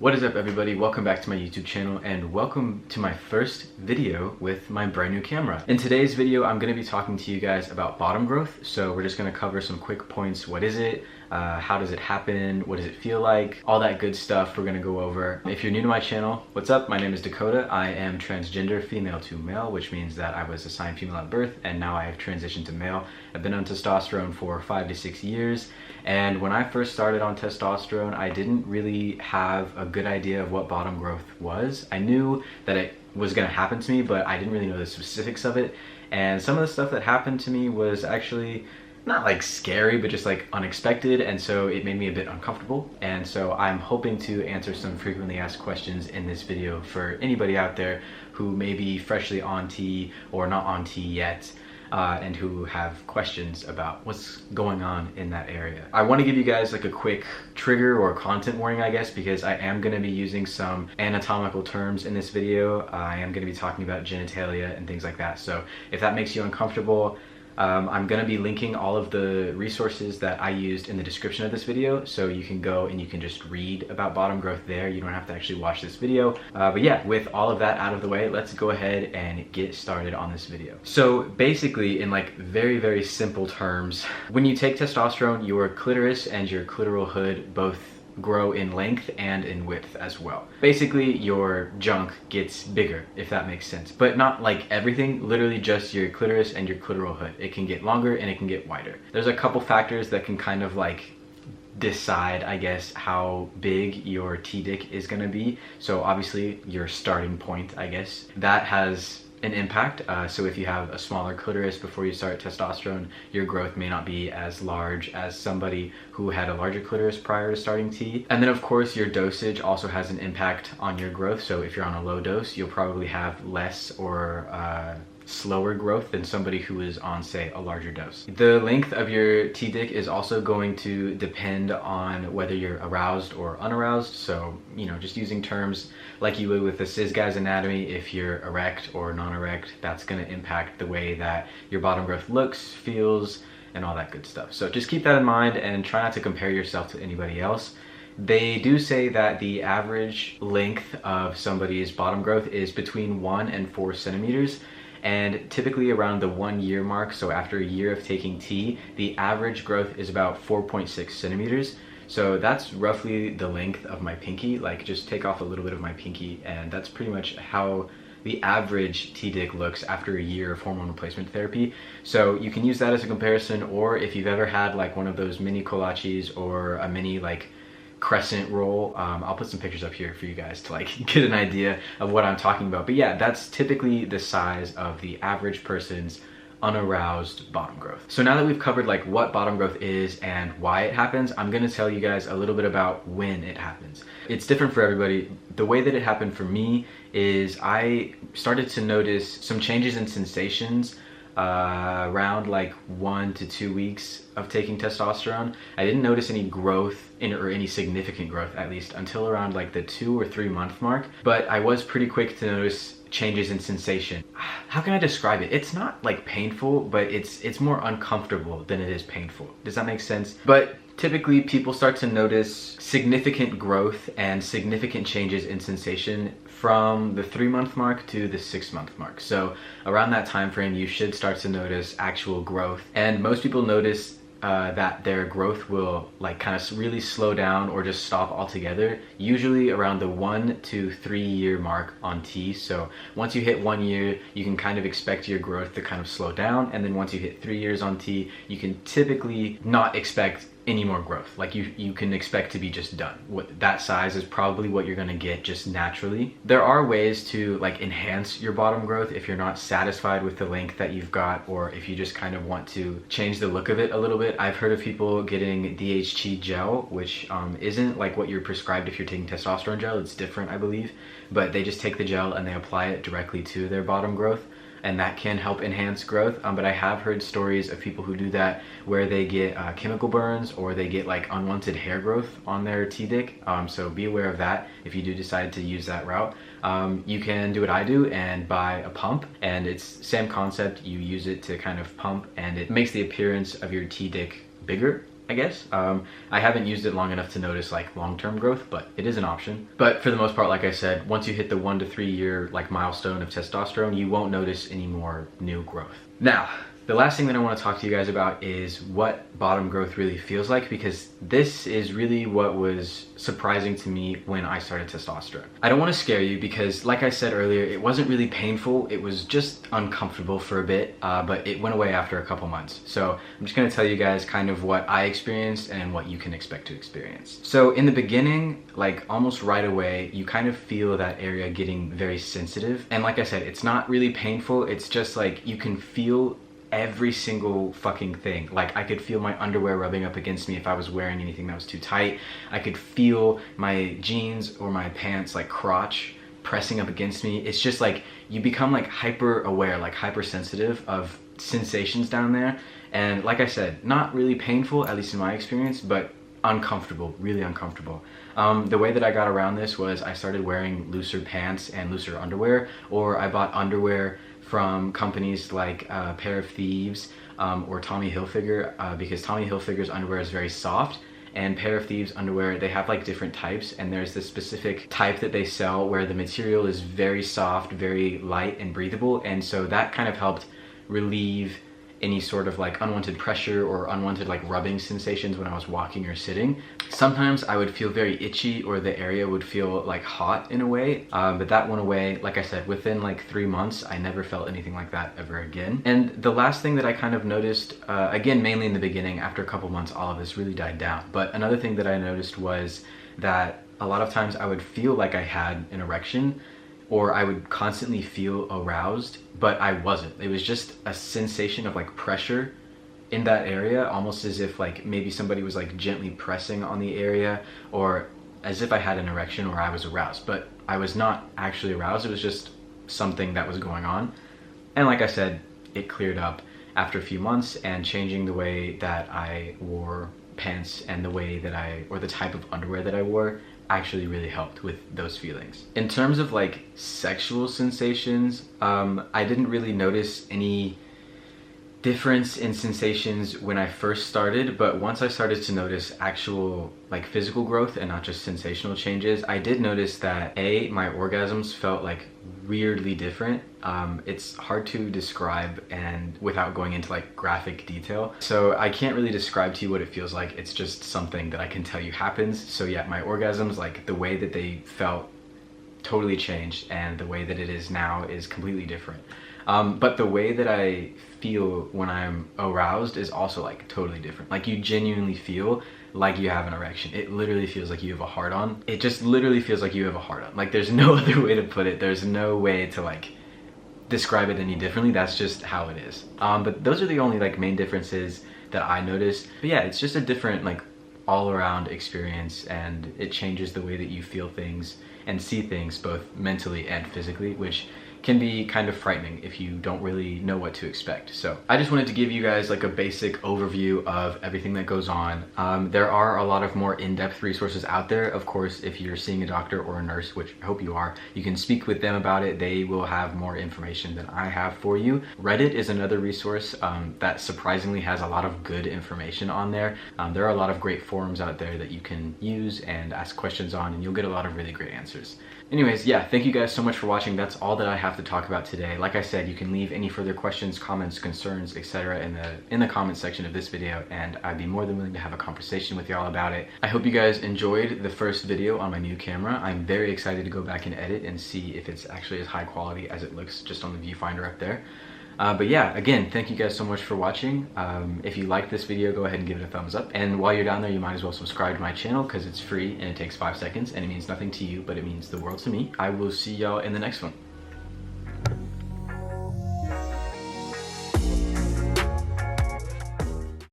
What is up, everybody? Welcome back to my YouTube channel and welcome to my first video with my brand new camera. In today's video, I'm going to be talking to you guys about bottom growth. So we're just going to cover some quick points. What is it? How does it happen? What does it feel like? All that good stuff we're going to go over. If you're new to my channel, what's up? My name is Dakota. I am transgender, female to male, which means that I was assigned female at birth and now I have transitioned to male. I've been on testosterone for 5 to 6 years. And when I first started on testosterone, I didn't really have a good idea of what bottom growth was. I knew that it was going to happen to me, but I didn't really know the specifics of it. And some of the stuff that happened to me was actually not like scary, but just like unexpected, and so it made me a bit uncomfortable. And so I'm hoping to answer some frequently asked questions in this video for anybody out there who may be freshly on T or not on T yet, and who have questions about what's going on in that area. I want to give you guys like a quick trigger or content warning, I guess, because I am going to be using some anatomical terms in this video. I am going to be talking about genitalia and things like that. So if that makes you uncomfortable, I'm going to be linking all of the resources that I used in the description of this video, so you can go and you can just read about bottom growth there. You don't have to actually watch this video. But yeah, with all of that out of the way, let's go ahead and get started on this video. So basically, in like very, very simple terms, when you take testosterone, your clitoris and your clitoral hood both grow in length and in width as well. Basically, your junk gets bigger, if that makes sense, but not like everything, literally just your clitoris and your clitoral hood. It can get longer and it can get wider. There's a couple factors that can kind of like decide, I guess, how big your T-dick is gonna be. So obviously your starting point, I guess, that has an impact. So if you have a smaller clitoris before you start testosterone, your growth may not be as large as somebody who had a larger clitoris prior to starting T. And then of course your dosage also has an impact on your growth. So if you're on a low dose, you'll probably have less or slower growth than somebody who is on, say, a larger dose. The length of your T-dick is also going to depend on whether you're aroused or unaroused. So, you know, just using terms like you would with the cis guy's anatomy, if you're erect or non-erect, that's going to impact the way that your bottom growth looks, feels, and all that good stuff. So just keep that in mind and try not to compare yourself to anybody else. They do say that the average length of somebody's bottom growth is between 1 and 4 centimeters. And typically around the 1 year mark, so after a year of taking T, the average growth is about 4.6 centimeters. So that's roughly the length of my pinky. Like, just take off a little bit of my pinky, and that's pretty much how the average T-dick looks after a year of hormone replacement therapy. So you can use that as a comparison, or if you've ever had like one of those mini kolaches or a mini like crescent roll, I'll put some pictures up here for you guys to like get an idea of what I'm talking about. But yeah, that's typically the size of the average person's unaroused bottom growth. So now that we've covered like what bottom growth is and why it happens, I'm going to tell you guys a little bit about when it happens. It's different for everybody. The way that it happened for me is I started to notice some changes in sensations around like 1 to 2 weeks of taking testosterone. I didn't notice any growth or any significant growth, at least until around like the 2 or 3 month mark, but I was pretty quick to notice changes in sensation. How can I describe it? It's not like painful, but it's more uncomfortable than it is painful. Does that make sense? But typically people start to notice significant growth and significant changes in sensation from the 3 month mark to the 6 month mark. So around that time frame, you should start to notice actual growth. And most people notice that their growth will like kind of really slow down or just stop altogether, usually around the 1 to 3 year mark on T. So once you hit 1 year, you can kind of expect your growth to kind of slow down. And then once you hit 3 years on T, you can typically not expect any more growth. Like you can expect to be just done. That size is probably what you're gonna get just naturally. There are ways to like enhance your bottom growth if you're not satisfied with the length that you've got, or if you just kind of want to change the look of it a little bit. I've heard of people getting DHT gel, which isn't like what you're prescribed if you're taking testosterone gel. It's different, I believe, but they just take the gel and they apply it directly to their bottom growth, and that can help enhance growth. But I have heard stories of people who do that where they get chemical burns or they get like unwanted hair growth on their T-dick. So be aware of that if you do decide to use that route. You can do what I do and buy a pump, and it's same concept. You use it to kind of pump, and it makes the appearance of your T-dick bigger I guess. I haven't used it long enough to notice like long-term growth, but it is an option. But for the most part, like I said, once you hit the 1 to 3 year like milestone of testosterone, you won't notice any more new growth. Now, the last thing that I want to talk to you guys about is what bottom growth really feels like, because this is really what was surprising to me when I started testosterone. I don't want to scare you because, like I said earlier, it wasn't really painful. It was just uncomfortable for a bit, but it went away after a couple months. So I'm just going to tell you guys kind of what I experienced and what you can expect to experience. So in the beginning, like almost right away, you kind of feel that area getting very sensitive. And like I said, it's not really painful. It's just like you can feel every single fucking thing. Like I could feel my underwear rubbing up against me if I was wearing anything that was too tight. I could feel my jeans or my pants like crotch pressing up against me. It's just like you become like hyper aware, like hypersensitive of sensations down there. And like I said, not really painful, at least in my experience, but uncomfortable, really uncomfortable. The way that I got around this was I started wearing looser pants and looser underwear, or I bought underwear from companies like Pair of Thieves or Tommy Hilfiger, because Tommy Hilfiger's underwear is very soft, and Pair of Thieves underwear, they have like different types, and there's this specific type that they sell where the material is very soft, very light and breathable, and so that kind of helped relieve any sort of like unwanted pressure or unwanted like rubbing sensations when I was walking or sitting. Sometimes I would feel very itchy, or the area would feel like hot in a way, but that went away. Like I said, within like 3 months, I never felt anything like that ever again. And the last thing that I kind of noticed, again, mainly in the beginning, after a couple months, all of this really died down. But another thing that I noticed was that a lot of times I would feel like I had an erection, or I would constantly feel aroused, but I wasn't. It was just a sensation of like pressure in that area, almost as if like maybe somebody was like gently pressing on the area, or as if I had an erection or I was aroused, but I was not actually aroused. It was just something that was going on. And like I said, it cleared up after a few months, and changing the way that I wore pants and the way that or the type of underwear that I wore actually really helped with those feelings. In terms of like sexual sensations, I didn't really notice any difference in sensations when I first started, but once I started to notice actual like physical growth and not just sensational changes, I did notice that my orgasms felt like weirdly different. It's hard to describe and without going into like graphic detail, so I can't really describe to you what it feels like. It's just something that I can tell you happens. So yeah, my orgasms, like the way that they felt, totally changed, and the way that it is now is completely different. But the way that I feel when I'm aroused is also like totally different. Like you genuinely feel like you have an erection. It literally feels like you have a hard-on. It just literally feels like you have a hard-on. Like there's no other way to put it. There's no way to like describe it any differently. That's just how it is. But those are the only like main differences that I noticed. But yeah, it's just a different like all-around experience, and it changes the way that you feel things and see things both mentally and physically, which can be kind of frightening if you don't really know what to expect. So I just wanted to give you guys like a basic overview of everything that goes on. There are a lot of more in-depth resources out there. Of course, if you're seeing a doctor or a nurse, which I hope you are, you can speak with them about it. They will have more information than I have for you. Reddit is another resource that surprisingly has a lot of good information on there. There are a lot of great forums out there that you can use and ask questions on, and you'll get a lot of really great answers. Anyways, yeah, thank you guys so much for watching. That's all that I have to talk about today. Like I said, you can leave any further questions, comments, concerns, etc. in the comment section of this video, and I'd be more than willing to have a conversation with y'all about it. I hope you guys enjoyed the first video on my new camera. I'm very excited to go back and edit and see if it's actually as high quality as it looks just on the viewfinder up there. But yeah, again, thank you guys so much for watching. If you like this video, go ahead and give it a thumbs up. And while you're down there, you might as well subscribe to my channel because it's free and it takes 5 seconds and it means nothing to you, but it means the world to me. I will see y'all in the next one.